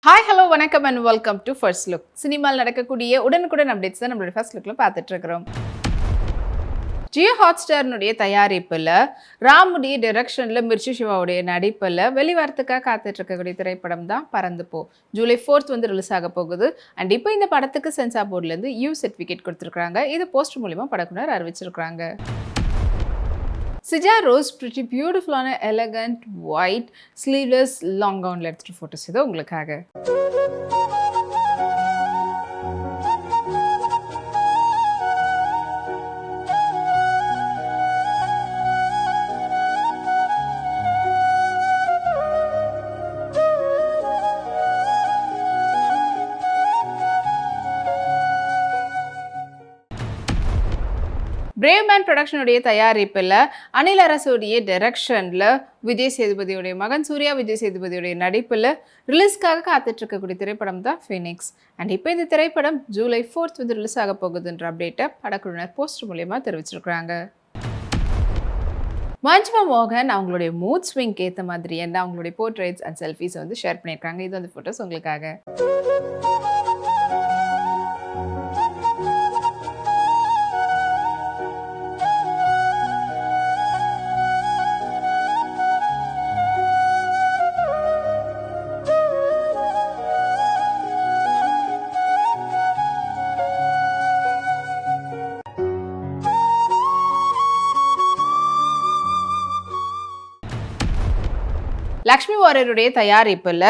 Hi hello வணக்கம் and welcome to first look. சினிமாவில் நடக்கக்கூடிய உடனுக்குடன் அப்டேட்ஸ் தான் நம்மளோட ஃபர்ஸ்ட் லுக்கில் பார்த்துட்டு இருக்கிறோம். ஜியோ ஹாட்ஸ்டார்னுடைய தயாரிப்பில் ராமுடைய டைரக்ஷனில் மிர்ச்சி சிவாவுடைய நடிப்பில் வெளிவாரத்துக்காக காத்துட்டு இருக்கக்கூடிய திரைப்படம் தான் பறந்து போ. ஜூலை 4 வந்து ரிலீஸ் ஆக போகுது. அண்ட் இப்போ இந்த படத்துக்கு சென்சார் போர்ட்லேருந்து யூ சர்டிஃபிகேட் கொடுத்துருக்காங்க. இது போஸ்டர் மூலிமா படக்குனர் அறிவிச்சிருக்காங்க. Sija Rose pretty beautiful on an elegant white sleeveless long gown எடுத்துட்டு photos இது உங்களுக்காக. பிரேவ் மேன் ப்ரொடக்ஷனுடைய தயாரிப்பில் அனில் அரசுடைய டைரக்ஷனில் விஜய் சேதுபதியுடைய மகன் சூர்யா விஜய் சேதுபதியுடைய நடிப்பில் ரிலீஸ்க்காக காத்துட்டு இருக்கக்கூடிய திரைப்படம் தான் ஃபீனிக்ஸ். அண்ட் இப்போ இந்த திரைப்படம் ஜூலை 4 வந்து ரிலீஸ் ஆக போகுதுன்ற அப்டேட்டை படக்குழுவினர் போஸ்டர் மூலியமாக தெரிவிச்சிருக்கிறாங்க. மஞ்சிமா மோகன் அவங்களுடைய மூட் ஸ்விங்க்கு ஏற்ற மாதிரி என்ன அவங்களுடைய போர்ட்ரேட்ஸ் அண்ட் செல்ஃபீஸ் வந்து ஷேர் பண்ணியிருக்காங்க. இது வந்து ஃபோட்டோஸ் உங்களுக்காக. லக்ஷ்மி வாரியருடைய தயாரிப்பில்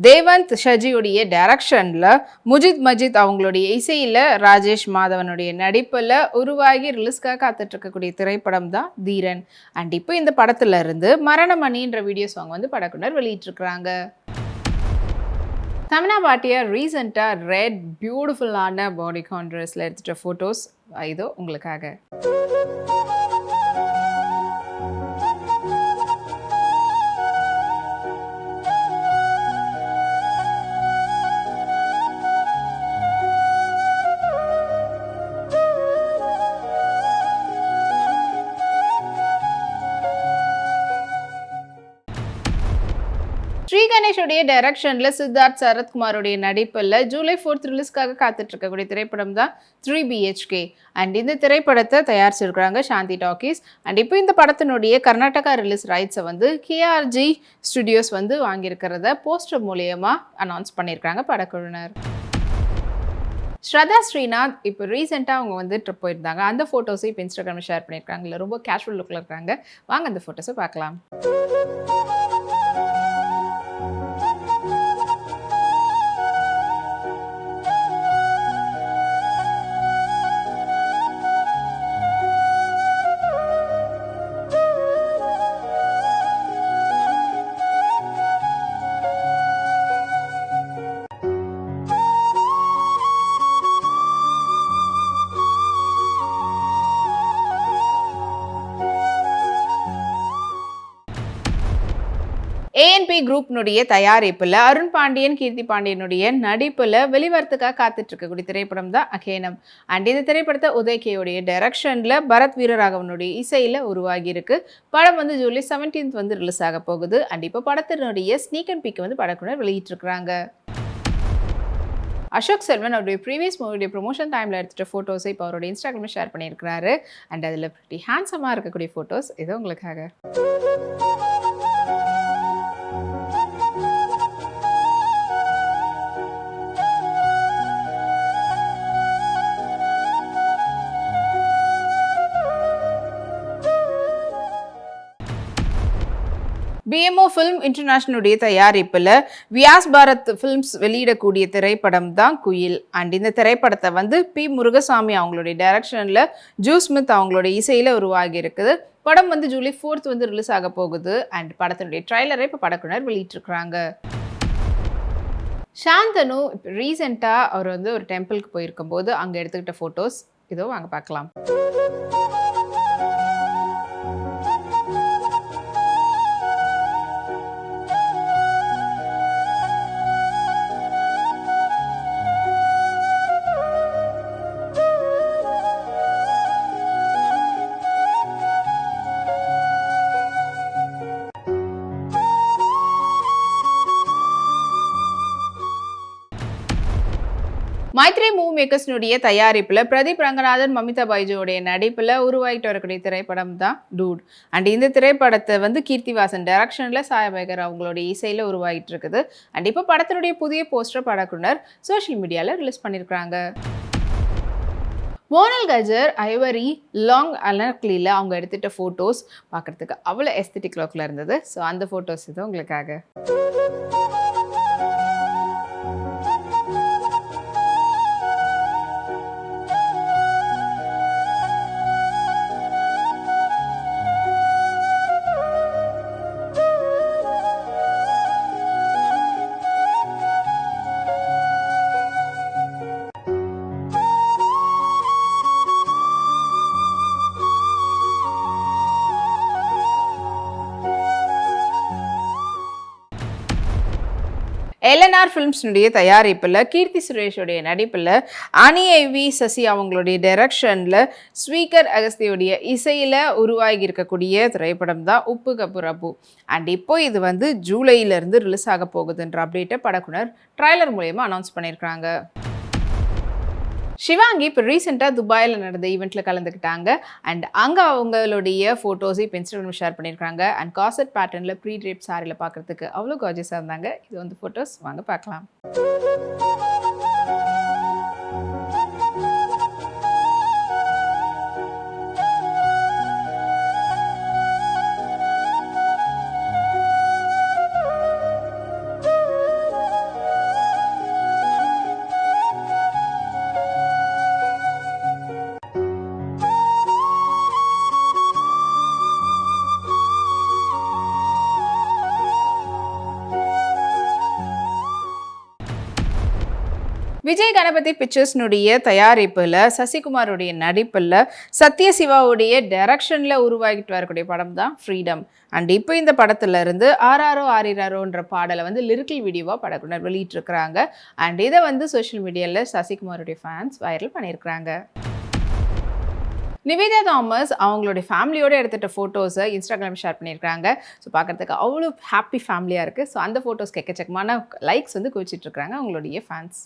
தேவந்த் ஷஜியுடைய டைரக்ஷனில் முஜித் மஜித் அவங்களுடைய இசையில் ராஜேஷ் மாதவனுடைய நடிப்பில் உருவாகி ரிலீஸ்க்காக காத்துட்டு இருக்கக்கூடிய திரைப்படம் தான் தீரன். அண்ட் இப்போ இந்த படத்துல இருந்து மரணமணின்ற வீடியோ சாங் வந்து படக்குனர் வெளியிட்டிருக்கிறாங்க. தமிழா பாட்டியா ரீசெண்டாக ரெட் பியூட்டிஃபுல்லான பாடி கான்ட்ரஸில் எடுத்துகிட்ட ஃபோட்டோஸ் இதோ உங்களுக்காக. ஸ்ரீ கணேஷுடைய டைரக்ஷனில் சித்தார்த் சரத்குமாரோடைய நடிப்பில் ஜூலை 4 ரிலீஸ்க்காக காத்துட்டு இருக்கக்கூடிய திரைப்படம் தான் 3 BHK. அண்ட் இந்த திரைப்படத்தை தயாரிச்சிருக்கிறாங்க சாந்தி டாக்கீஸ். அண்ட் இப்போ இந்த படத்தினுடைய கர்நாடகா ரிலீஸ் ரைட்ஸை வந்து KRG ஸ்டுடியோஸ் வந்து வாங்கியிருக்கிறத போஸ்டர் மூலியமா அனௌன்ஸ் பண்ணியிருக்காங்க படக்குழுவினர். ஸ்ரதா ஸ்ரீநாத் இப்போ ரீசெண்டாக அவங்க வந்து ட்ரிப் போயிருந்தாங்க. அந்த ஃபோட்டோஸை இப்போ இன்ஸ்டாகிராமில் ஷேர் பண்ணியிருக்காங்க. இல்லை ரொம்ப கேஷுவல் லுக்கில் இருக்காங்க. வாங்க அந்த ஃபோட்டோஸை பார்க்கலாம். ANP குரூப்னுடைய தயாரிப்பில் அருண் பாண்டியன் கீர்த்தி பாண்டியனுடைய நடிப்பில் வெளிவரத்துக்காக காத்துட்டு இருக்கக்கூடிய திரைப்படம் தான் அகேனம். அண்ட் இந்த திரைப்படத்தை உதய்கேயோடைய டைரக்ஷனில் பரத் வீரராகவனுடைய இசையில் உருவாகி இருக்கு. படம் வந்து ஜூலை 17 வந்து ரிலீஸ் ஆக போகுது. அண்ட் இப்போ படத்தினுடைய ஸ்னீக் அண்ட் பீக் வந்து படக்குனர் வெளியிட்டிருக்கிறாங்க. அசோக் செல்வன் அவருடைய ப்ரீவியஸ் மூவியுடைய ப்ரொமோஷன் டைமில் எடுத்துகிட்ட ஃபோட்டோஸை இப்போ அவருடைய இன்ஸ்டாகிராமில் ஷேர் பண்ணியிருக்கிறாரு. அண்ட் அதில் pretty ஹேண்ட்ஸமாக இருக்கக்கூடிய ஃபோட்டோஸ் இது உங்களுக்காக. BMO ஃபிலிம் இன்டர்நேஷனலுடைய தயாரிப்பில் வியாஸ் பாரத் ஃபிலிம்ஸ் வெளியிடக்கூடிய திரைப்படம் தான் குயில். அண்ட் இந்த திரைப்படத்தை வந்து P. முருகசாமி அவங்களுடைய டைரக்ஷனில் ஜூஸ்மித் அவங்களுடைய இசையில் உருவாகி இருக்குது. படம் வந்து ஜூலை 4 வந்து ரிலீஸ் ஆக போகுது. அண்ட் படத்தினுடைய ட்ரைலரை இப்போ படக்குனர் வெளியிட்டிருக்கிறாங்க. சாந்தனு இப்போ ரீசெண்டாக அவர் வந்து ஒரு டெம்பிளுக்கு போயிருக்கும் போது அங்கே எடுத்துக்கிட்ட ஃபோட்டோஸ் இதோ வாங்க பார்க்கலாம். மைத்ரி மூவி மேக்கர்ஸ்னுடைய தயாரிப்புல பிரதீப் ரங்கநாதன், மமிதா பைஜுவோடைய நடிப்புல உருவாகிட்டு வரக்கூடிய திரைப்படம் தான் டூட். அண்ட் இந்த திரைப்படத்தை வந்து கீர்த்திவாசன் டைரக்ஷன்ல சாயபேகர் அவங்களுடைய இசையில உருவாகிட்டு இருக்குது. அண்ட் இப்போ படத்தினுடைய புதிய போஸ்டர் படக்குனர் சோஷியல் மீடியால ரிலீஸ் பண்ணியிருக்காங்க. மோனல் கஜர் ஐவரி லாங் அலக்லியில் அவங்க எடுத்துகிட்ட ஃபோட்டோஸ் பார்க்குறதுக்கு அவ்வளோ எஸ்தட்டிக் லுக்கில் இருந்தது. ஸோ அந்த ஃபோட்டோஸ் இது உங்களுக்காக. எல்என்ஆர் ஃபிலிம்ஸ்னுடைய தயாரிப்பில் கீர்த்தி சுரேஷோடைய நடிப்பில் அனி சசி அவங்களுடைய டைரக்ஷனில் ஸ்வீகர் அகஸ்தியோடைய இசையில் உருவாகி இருக்கக்கூடிய திரைப்படம் தான் உப்பு கபூர் அப்பு. அண்ட் இப்போ இது வந்து ஜூலையிலேருந்து ரிலீஸ் ஆக போகுதுன்ற அப்டேட்டை படக்குனர் ட்ரைலர் மூலயமா அனௌன்ஸ் பண்ணியிருக்காங்க. ஷிவாங்கி இப்போ ரீசெண்டாக துபாயில் நடந்த ஈவெண்ட்டில் கலந்துக்கிட்டாங்க. அண்ட் அங்கே அவங்களுடைய ஃபோட்டோஸை இப்போ இன்ஸ்டாகிராம் ஷேர் பண்ணியிருக்காங்க. அண்ட் காசட் பேட்டர்னில் ப்ரீ ட்ரேப் சாரியில் பார்க்குறதுக்கு அவ்வளோ கார்ஜியஸாக இருந்தாங்க. இது வந்து ஃபோட்டோஸ் வாங்க பார்க்கலாம். விஜய் கணபதி பிக்சர்ஸ்னுடைய தயாரிப்பில் சசிகுமாருடைய நடிப்பில் சத்யசிவாவுடைய டைரக்ஷனில் உருவாகிட்டு வரக்கூடிய படம் தான் ஃப்ரீடம். அண்ட் இப்போ இந்த படத்துல இருந்து ஆராரோ ஆரிராரோன்ற பாடலை வந்து லிரிக்கல் வீடியோவாக படக்குனர் வெளியிட்டிருக்கிறாங்க. அண்ட் இதை வந்து சோஷியல் மீடியாவில் சசிகுமாருடைய ஃபேன்ஸ் வைரல் பண்ணியிருக்கிறாங்க. நிவேதா தாமஸ் அவங்களுடைய ஃபேமிலியோடு எடுத்துகிட்ட ஃபோட்டோஸை இன்ஸ்டாகிராம் ஷேர் பண்ணியிருக்காங்க. ஸோ பார்க்குறதுக்கு அவ்வளோ ஹாப்பி ஃபேமிலியாக இருக்குது. ஸோ அந்த ஃபோட்டோஸ்க்கு எக்கச்சக்கமான லைக்ஸ் வந்து குவிச்சிட்ருக்காங்க அவங்களுடைய ஃபேன்ஸ்.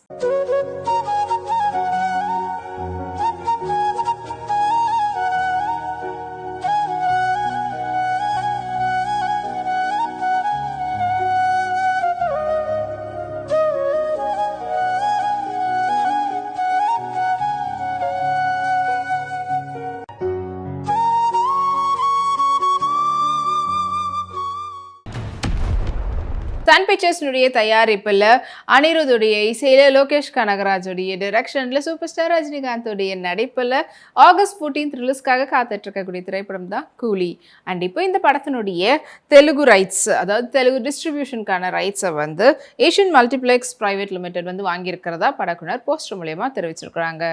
சன் பிக்சர்ஸ்னுடைய தயாரிப்பில் அனிருத்துடைய இசையில் லோகேஷ் கனகராஜுடைய டைரக்ஷனில் சூப்பர் ஸ்டார் ரஜினிகாந்தோடைய நடிப்பில் ஆகஸ்ட் 14 ரிலீஸ்க்காக காத்துட்ருக்கக்கூடிய திரைப்படம் தான் கூலி. அண்ட் இப்போ இந்த படத்தினுடைய தெலுங்கு ரைட்ஸ், அதாவது தெலுங்கு டிஸ்ட்ரிபியூஷனுக்கான ரைட்ஸை வந்து ஏஷியன் மல்டிப்ளெக்ஸ் பிரைவேட் லிமிடெட் வந்து வாங்கியிருக்கிறதா படக்குனர் போஸ்டர் மூலயமா தெரிவிச்சிருக்கிறாங்க.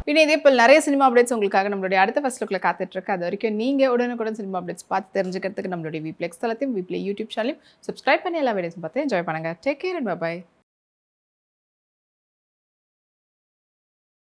பின்ன இதே போல் நிறைய சினிமா அப்டேட்ஸ் உங்களுக்காக நம்மளுடைய அடுத்த ஃபர்ஸ்ட் லுக்கில் காத்துட்ருக்கு. அது வரைக்கும் நீங்கள் உடனுக்குடன் சினிமா அப்டேட்ஸ் பார்த்து தெரிஞ்சுக்கிறதுக்கு நம்மளுடைய விப்ளெக்ஸ் தளத்தையும் விப்ளே யூடியூப் சேனலையும் சப்ஸ்கிரைப் பண்ணி எல்லா வீடியோஸும் பார்த்து என்ஜாய் பண்ணுங்கள். Take care and by.